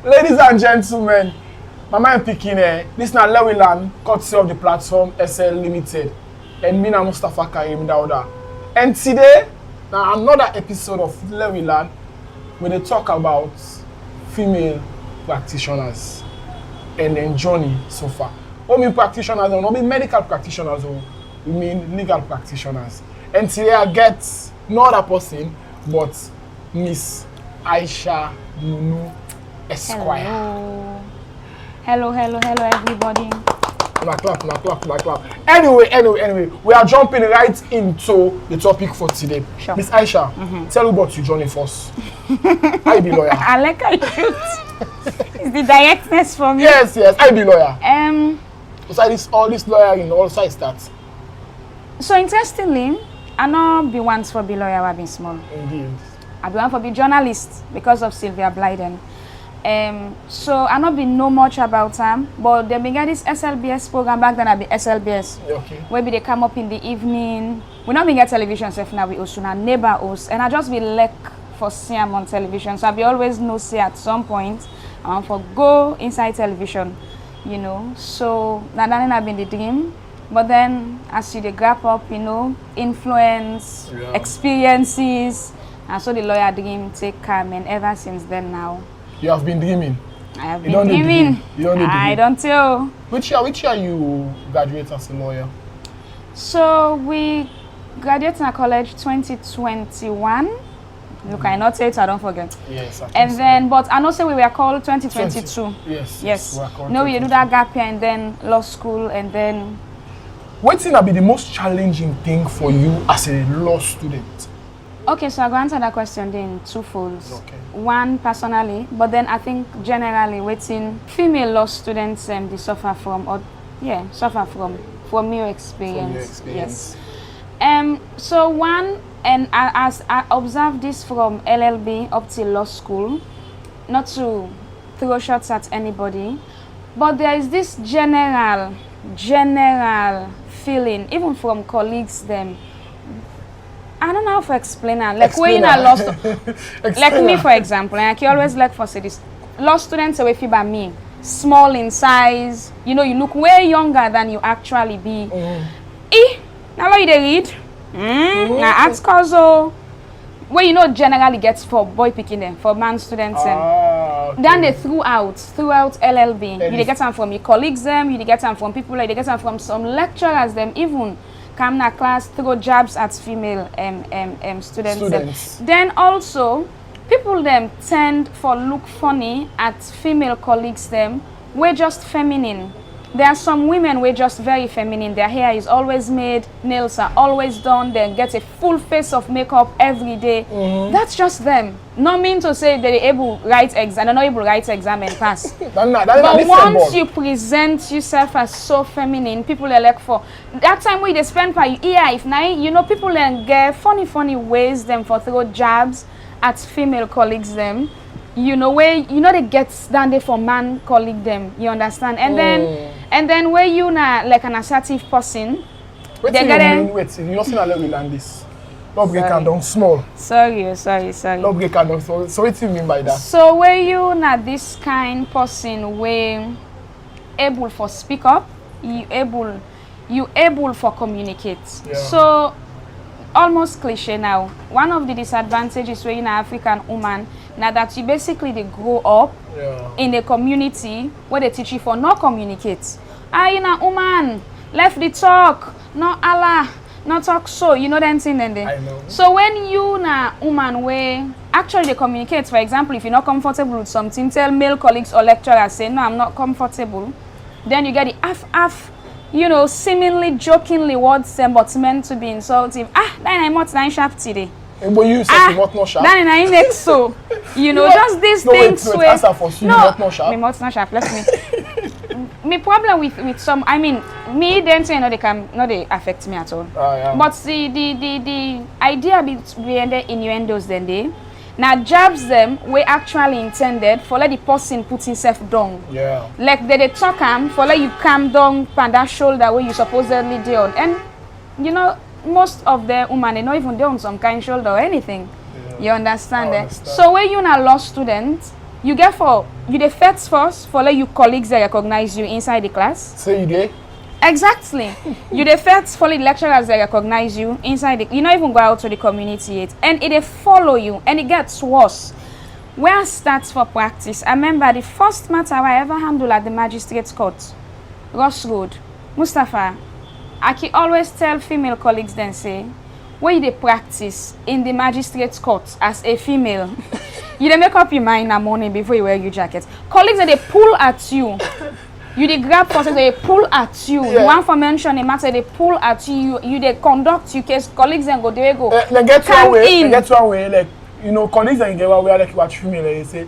Ladies and gentlemen, my man picking here. This is Lewiland, courtesy of the platform SL Limited. And me and Mustafa Karim Dauda. And today, now another episode of Lewiland, where they talk about female practitioners and then journey so far. What mean practitioners, don't mean medical practitioners, we mean legal practitioners. And today I get no other person but Miss Aisha Nunu Esquire. Hello, everybody. Clap. Anyway, we are jumping right into the topic for today. Sure. Miss Aisha, tell me about your journey first. I be lawyer. I like how you shoot. It's the directness for me. Yes, I be lawyer. Besides all this lawyering, all sides that. So interestingly, I know be once for be lawyer I been small. Indeed. I be one for be journalist because of Sylvia Blyden. So I not be know much about them, but they began this SLBS program back then. I be SLBS. Okay. Where they come up in the evening. We not be get television stuff now. We also na neighbor host, and I just be like for see them on television. So I be always know say at some point I want for go inside television, you know. So that have been the dream. But then as you dey grab up, you know, influence, experiences, and so the lawyer dream take calm, and ever since then now. You have been dreaming. I have been dreaming. I don't tell. Which year you graduate as a lawyer? So we graduated in college 2021. Look, I not say it, so I don't forget. Yes. And then, but I know say we were called 2022. Yes. No, we do that gap year and then law school and then. What thing will be the most challenging thing for you as a law student? Okay, so I go answer that question then two folds. Okay. One personally, but then I think generally waiting female law students they suffer from from your experience. Yes. So one, and as I observed this from LLB up to law school, not to throw shots at anybody, but there is this general feeling, even from colleagues them. I don't know how to explain that. Like when you are lost, like me for example, like you always like for say this, law students away feel by me, small in size. You know, you look way younger than you actually be. Now what you they read? Now arts cause where you know generally gets for boy picking them for man students okay. Then they throughout LLB. You they get them from your colleagues them, you they get them from people, like they get them from some lecturers them even. Come na class, throw jabs at female students. Then also, people them tend for look funny at female colleagues them. We're just feminine. There are some women we're just very feminine. Their hair is always made, nails are always done, they get a full face of makeup every day. That's just them. Not mean to say they're able to write exam, they're not able to write exam and pass. But once you present yourself as so feminine, people are like for that time where they spend per year, if now you know people then get funny ways them for throw jabs at female colleagues them. You know where you know they get down there for man colleague them, you understand? And then where you na like an assertive person, wait, you not see we land this. No break and down small. Sorry. No break and down. So what do you mean by that? So where you na this kind person where able for speak up, you able for communicate. Yeah. So almost cliche now. One of the disadvantages where you na African woman now that you basically they grow up in a community where they teach you for not communicate. You know, woman, left the talk, no Allah, not talk so, you know that thing then. I know. So when you na woman where actually they communicate, for example, if you're not comfortable with something, tell male colleagues or lecturers say, no, I'm not comfortable. Then you get the half, you know, seemingly jokingly words but meant to be insulting. Then I'm not nine sharp today. But you said you not sharp. Then I next so you know just these things wait, answer for you not sharp. Me not sharp. Let me. My problem with some, I mean, me then say no they affect me at all. But the idea behind the innuendos then they now jabs them were actually intended for let the person put himself down. Yeah. Like they talk for let you calm down on that shoulder where you supposedly did on. And you know most of the women they not even down some kind shoulder or anything. You understand? Understand. So when you're a law student, you get for you the first for let your colleagues that recognize you inside the class. So you did? Exactly. You the first follow the lecturers that recognize you inside the you not even go out to the community yet. And it follow you and it gets worse. Where starts for practice? I remember the first matter I ever handled at the magistrate's court, Ross Road. Mustafa, I can always tell female colleagues then say, when you practice in the magistrate's court as a female, you dey make up your mind in the morning before you wear your jacket. Colleagues they pull at you. You dey grab process, they pull at you. Yeah. You want for mention a matter, they pull at you. You they conduct you case colleagues then go they go. They get one way. In. They get one way. Like colleagues and get one way like you watch female. They say,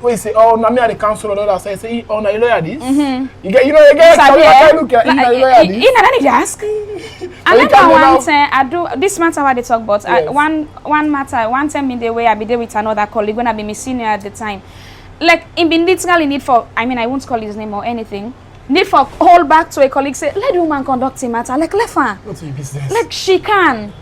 when you say, oh, na me at the council or the other side, say, oh, na you lawyer this. You get, you get. Look at you lawyer this. I need to ask. I remember one time I do this matter what they talk about. Yes. One matter one time in the way I be there with another colleague when I be my senior at the time. Like it been literally need for I mean I won't call his name or anything. Need for hold back to a colleague say let the woman conduct a matter like left her. What's your business? Like she can.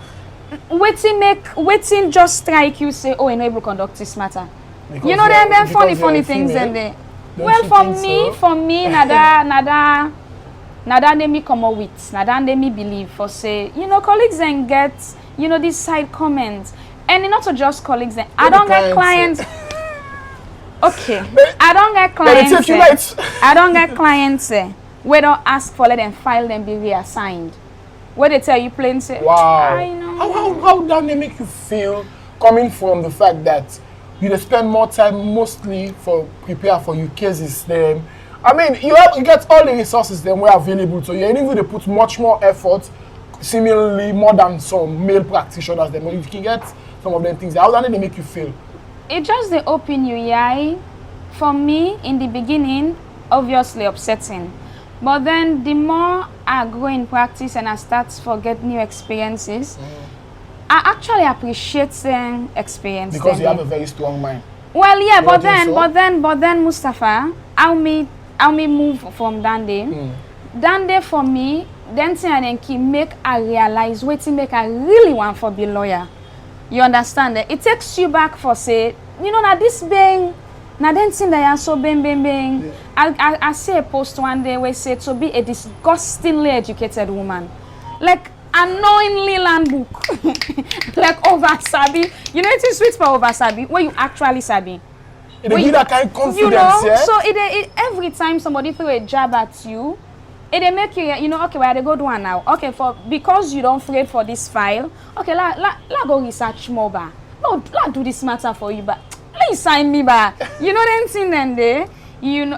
Waiting just strike you say oh you know able to conduct this matter. Because you know then funny things then they. Well for me nada they me come up with, nada they me believe for say, colleagues then get, this side comments. And not to just colleagues then. I don't get clients. Okay. I don't get clients. I don't get clients where don't ask for let them file them be reassigned. Where they tell you plain say, wow. I know. How does they make you feel coming from the fact that you spend more time mostly for prepare for your cases then? I mean, you get all the resources then were available to you, and even they put much more effort, seemingly more than some male practitioners. Then, but you can get some of them things. How do they make you feel? It just they open you, yeah. For me, in the beginning, obviously upsetting, but then the more I grow in practice and I start to get new experiences, I actually appreciate the experience. Because you have a very strong mind. Well, yeah, but then, Mustafa, I'll me move from Dande for me, then thing and then make I realize what make I really want for be lawyer. You understand that? It takes you back for say, now this bang, now then thing that you so bang. Yeah. I see a post one day where say to be a disgustingly educated woman. Like unknowingly land book. Like over sabi. It is sweet for over sabi when you actually sabi. It give that kind of confidence, yeah? So it every time somebody throw a jab at you, it make you, okay, where they go do one now? Okay, because you don't afraid for this file, okay, la go research more, ba. No, la do this matter for you, but let you sign me, ba. Then thing then there,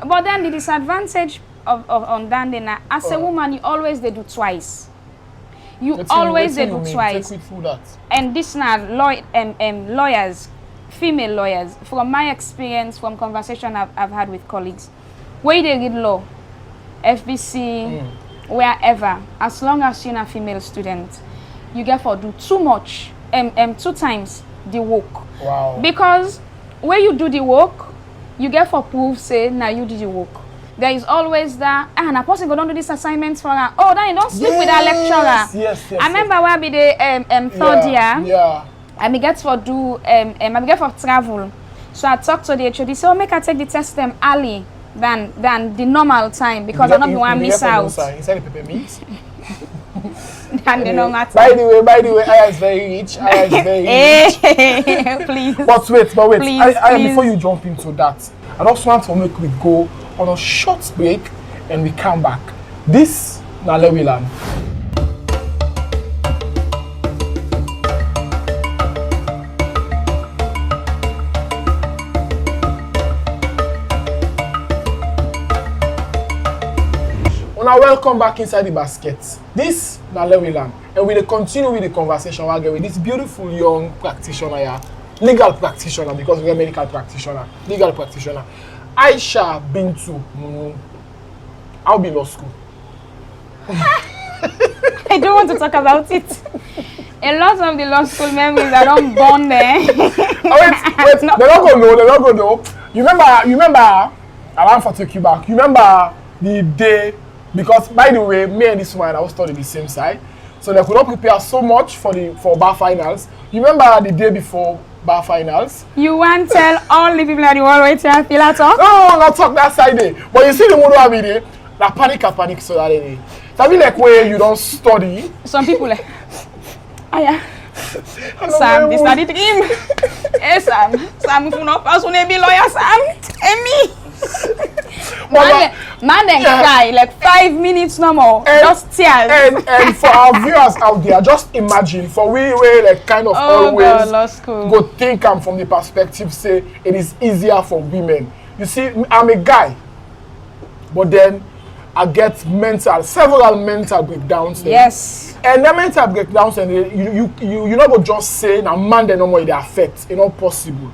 but then the disadvantage of on Dande as a woman, you always they do twice. You always they do twice. And this now lawyers, female lawyers, from my experience, from conversation I've had with colleagues, where they read law, FBC, wherever, as long as you're a female student, you get for do too much, 2 times the work. Wow. Because when you do the work, you get for proof say now you did the work. There is always that and a person go don't do this assignment for her. Oh, then you don't sleep with that lecturer. Yes. I remember where be the third year. Yeah. I me get for do I get for travel. So I talked to the HOD, so make I take the test them early than the normal time because I don't want to miss out. Inside the peppermint. And the normal time. By the way, Aya is very rich. Please. But wait. Please, Aya, before you jump into that, I just want to make we go on a short break and we come back. This na Lewiland. Now welcome back inside the basket. This na Lewiland, and we will continue with the conversation with this beautiful young practitioner here, legal practitioner because we're a medical practitioner, legal practitioner. Aisha Bintu Munu. I'll be law school. I don't want to talk about it. A lot of the law school memories are not born there. Wait, they're not gonna know. You remember, I want to take you back. You remember the day, because by the way, me and this one, I was studying the same side. So they could not prepare so much for bar finals. You remember the day before bar finals? You want to tell all the people that you always feel at all? No, not talk that side day. But you see the mood of it, la panic so that day. That be like where you don't study. Some people like, oh yeah. Sam, this not the dream. Hey Sam, if you not pass, you need be lawyer Sam. Hey me. Man then cry like 5 minutes no more. Just tears. And for our viewers out there, just imagine for we like kind of always God, law school. Go think from the perspective say it is easier for women. You see, I'm a guy, but then I get several mental breakdowns. Yes. And the mental breakdowns, and you not go just say now man they no more they affect. It's not possible.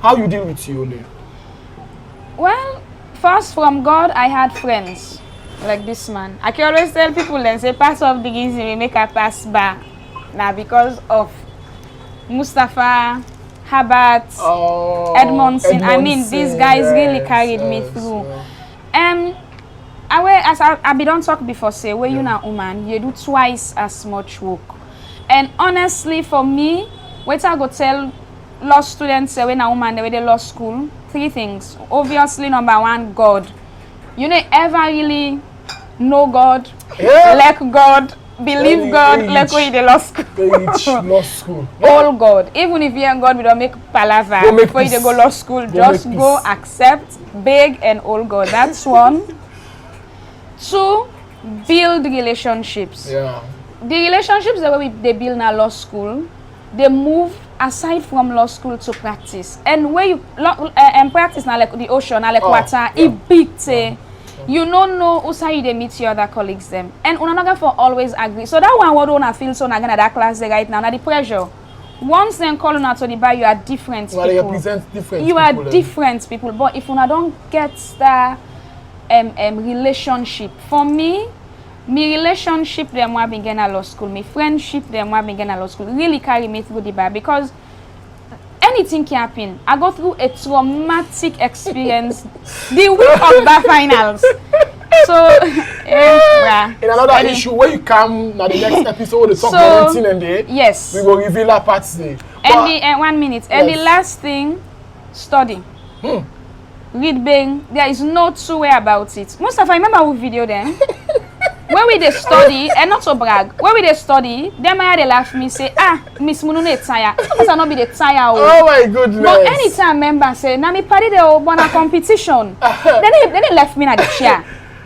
How you deal with you, Well, first from God, I had friends like this man. I can always tell people and say part of the reason we make a pass bar now because of Mustafa, Habat, Edmondson. I mean, these guys really carried me through. I be don't talk before say where you na woman, you do twice as much work. And honestly, for me, what I go tell law students say when a woman they law school, 3 things. Obviously, number 1, God. You know, ever really know God, like God, believe God, like when you law school. Law school. All God. Even if you ain't God, we don't make palaver. Before you go law school, just go accept, beg, and all God. That's 1. 2, build relationships. Yeah. The relationships that they build in a law school, they move aside from law school to practice. And where you practice now like the ocean, now like water, it big say. You don't know also you they meet your other colleagues them. And not for always agree. So that one what I feel so again at that class right now, the pressure. Once then call on to the bar, you are different people. You represent different you people. Are different people. But if you don't get that relationship, for me relationship them why begin at law school, my friendship them why begin at law school really carry me through the bar because anything can happen. I go through a traumatic experience the week of bar finals. So in another issue where you come now the next episode they talk about everything and day. Yes. We will reveal that part today. And the 1 minute. And the last thing, study. Read bang. There is no two way about it. Mustafa, remember our video then? When we they study, and not to brag, when we they study, them they laugh me say, Miss Munune tired. Because I not be the tired. Oh my goodness. But anytime member say, na me party they won a competition. then they left me at the chair.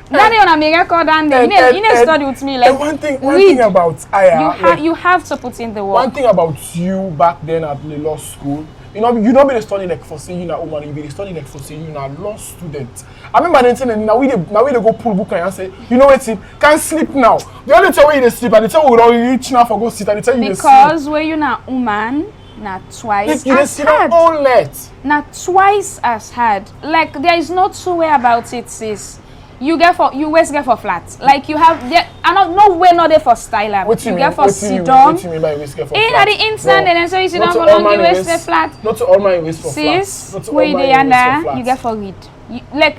Then they on a miracle and they study with me like one thing about Aya. You have to put in the work. One thing about you back then at the law school, you don't be studying like for saying you're a woman, you be studying like for saying you're a law student. I remember then saying now we they go pull book and say, you know what, can't sleep now. The only time where you sleep and they tell you don't reach now for go sit and they tell you because when you're not woman, not twice as hard. Not twice as hard. Like there is no two way about it, sis. You always get for flat. Like you have no way not there for style. You get for sit down. What do you mean by waist get for flat? At the instant and then so you sit down for long, you waist flat. Not to all my waist for flat. Sis, where they under, you get for read.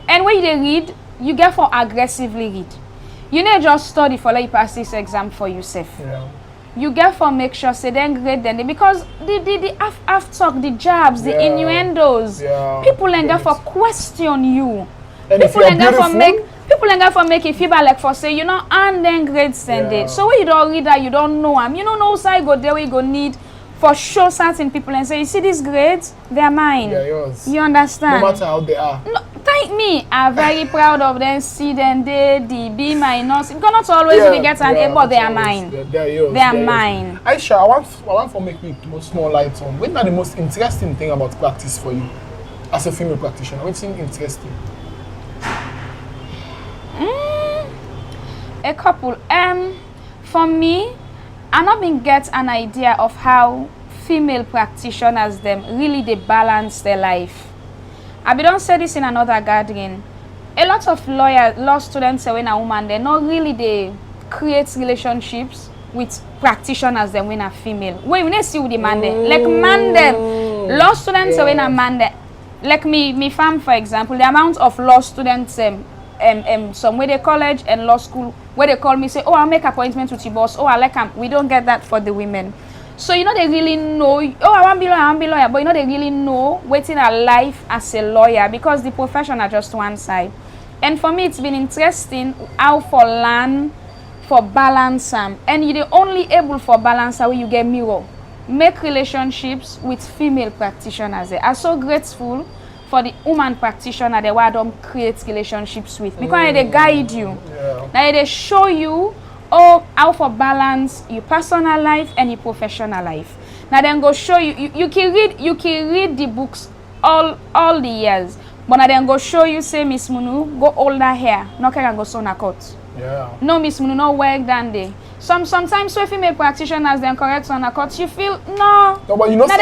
And when they read, you get for aggressively read. You need just study for like pass this exam for yourself. Yeah. You get for make sure say then grade then because the after talk, the jabs, the innuendos, people end up for question you. And people end up for make you feel bad like for say you know and then grades send it. So when you don't read that you don't know them. You don't know side go there we go need for sure certain people and say you see these grades, they are mine. They're yours. You understand? No matter how they are. No, thank me. I'm very proud of them. See them they the B minus. Because not always they get an A, but they are mine. They're yours. They are mine. Aisha, I want to make me small light on. What's the most interesting thing about practice for you as a female practitioner? What's interesting? A couple. For me, I not been get an idea of how female practitioners them really they balance their life. I be don't say this in another gathering. A lot of law students say when a woman they not really they create relationships with practitioners them when a female. When you see with the man them, like man them, law students say when a man them, like me fam for example, the amount of law students somewhere they college and law school where they call me, say, oh, I'll make appointment with your boss. Oh, I like him. We don't get that for the women. So, you know, they really know, oh, I want to be lawyer, but you know, they really know waiting a life as a lawyer because the profession are just one side. And for me, it's been interesting how for learn, for balance, and you're the only able for balance how you get mirror. Make relationships with female practitioners. I'm so grateful for the woman practitioner that I don't create relationships with because they guide you. Now they show you how for balance your personal life and your professional life. Now then go show you, you can read the books all the years, but now then go show you say Miss Munu go older hair, no can go so na cut. Yeah. No Miss Munu no work than day. Sometimes so female practitioners then correct on a cut, you feel no. No, but you know for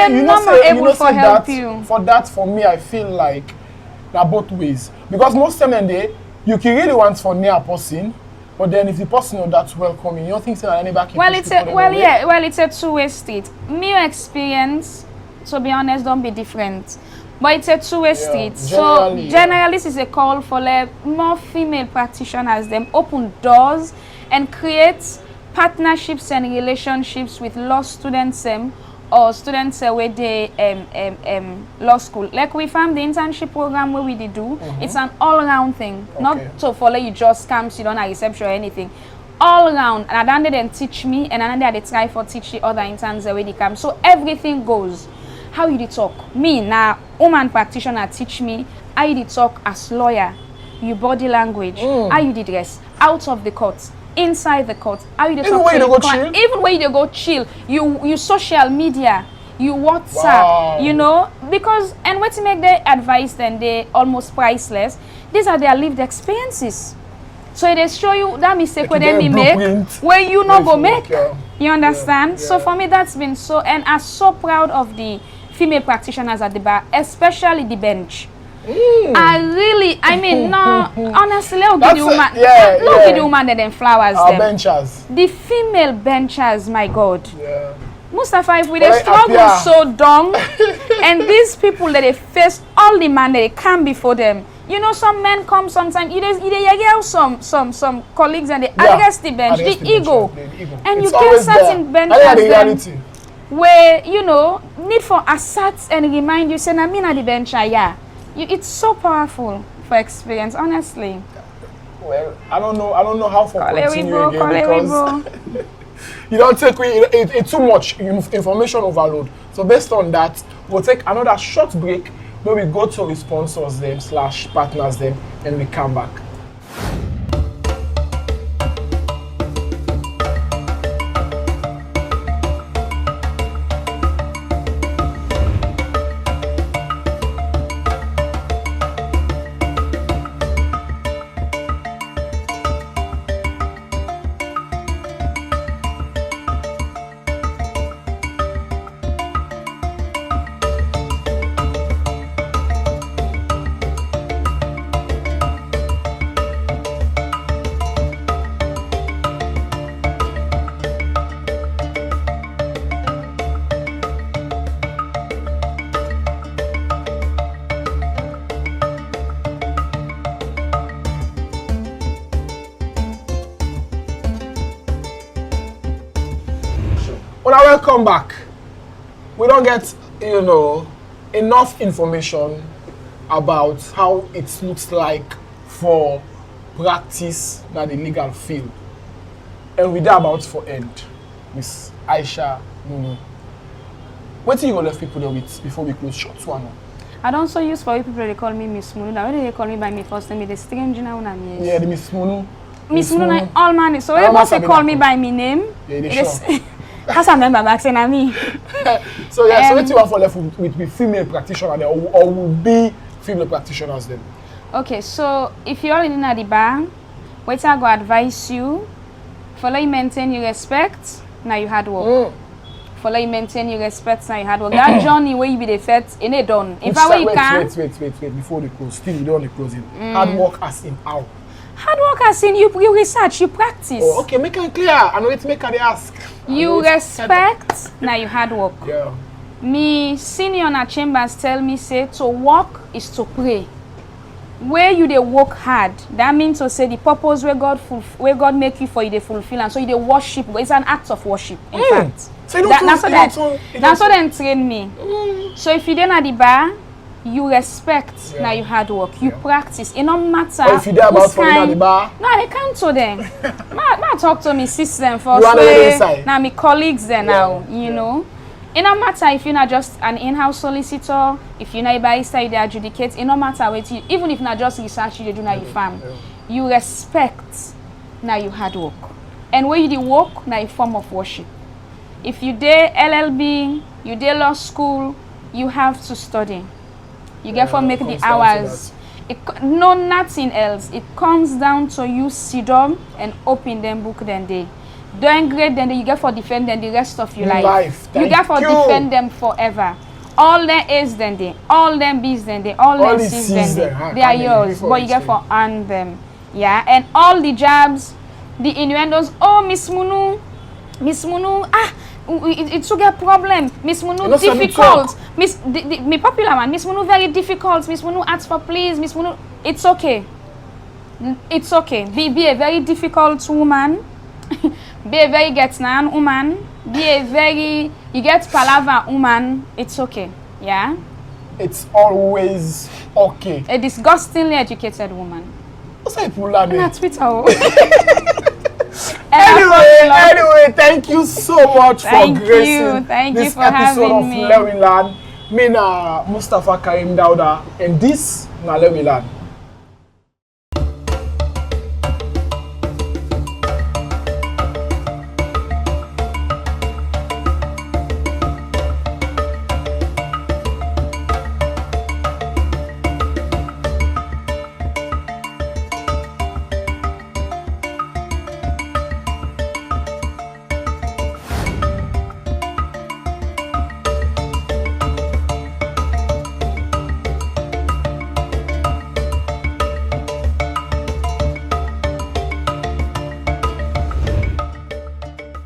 me I feel like they're both ways. Because most time they you can really want for near person. But then if the person is that welcoming, you don't think that anybody can it's a two-way street. My experience, to be honest, don't be different. But it's a two-way street. Generally, this is a call for more female practitioners, them open doors and create partnerships and relationships with law students or students where they law school. Like we found the internship program where we did do. It's an all-round thing. Okay. Not so for you just come, you don't have reception or anything. All round. And then they then teach me, and then they try for teach the other interns where they come. So everything goes. How you did talk? Me now, woman practitioner teach me how you did talk as lawyer, your body language, how you did dress, out of the court. Inside the court, how you talk to your client, even when you go chill, you social media, you WhatsApp, you know, because and what to make their advice then they almost priceless. These are their lived experiences. So they show you that mistake where they make, where you not go make. You understand? So for me that's been so, and I'm so proud of the female practitioners at the bar, especially the bench. I mean, no, honestly, look at the woman. Look at the woman that then flowers them. Benchers. The female benchers, my God. Yeah. Mustafa, if we they struggle so dumb, and these people that they face all the man that they come before them. You know, some men come sometimes. Either some colleagues and they address the bench, the ego, and you get certain benchers where you know need for assert and remind you, say, "I mean, at the bench, yeah." It's so powerful for experience, honestly. Well, I don't know how for continue again because you don't take it's too much information overload. So based on that, we'll take another short break where we go to the sponsors them / partners them and we come back. Well, welcome back. We don't get, you know, enough information about how it looks like for practice in the legal field. And we're about for end, Miss Aisha Munu. What do you left people there with before we close short one? I don't so use for you people they call me Miss Munu. Now when they call me by my first name, it's strange now. Yeah, the Miss Munu. Miss Munu, all man. So when they call me by my name, that's I remember back saying me. So yeah, so what you want for left with female practitioners or will be female practitioners then? Okay, so if you're already in the bar, what I go advise you, follow you maintain your respect, now you hard work. Follow you maintain your respect, now you hard work. That journey where you be the first in it done. If I wait, you can wait before the close. Still you don't want to close it. Hard work as in how? Hard work as in you research, you practice. Oh, okay, make it clear. I know it's make her ask. You respect, now you hard work. Yeah. Me senior na chambers tell me say to work is to pray. where you dey work hard, that means to say the purpose where God make you for you dey fulfill, and so you dey worship God. It's an act of worship, in fact. So you That's what they train me. So if you dey at the bar, you respect now you hard work. You practice. It no matter. Or if you dey about for at the bar. No, they can't to them. Ma talk to me system first. Now me colleagues there now, you know. It no matter if you're not just an in-house solicitor, if you're not a barrister, you adjudicate. It no matter what you, even if not just research you do now you farm. You respect now you hard work. And when you do work, now a form of worship. If you dey LLB, you dey law school, you have to study. You get for make the hours. No, nothing else. It comes down to you sit down and open them book then day. Doing great then you get for defend them the rest of your life. You get for defend them forever. All them A's then they, all them B's then they, all them C's then they are yours. But you get for earn them. Yeah, and all the jabs, the innuendos, oh Miss Munu, it's a get problem. Miss Munu difficult. Me popular man. Miss Munu very difficult. Miss Munu asks for please. Miss Munu, it's okay. It's okay. Be a very difficult woman. Be a very get-nan woman. Be a very you get palaver woman. It's okay. Yeah. It's always okay. A disgustingly educated woman. What's that people like that? Twitter. Anyway, thank you so much for gracing this for episode of me. Lewiland. Me na Mustafa Karim Dauda, and this na Lewiland.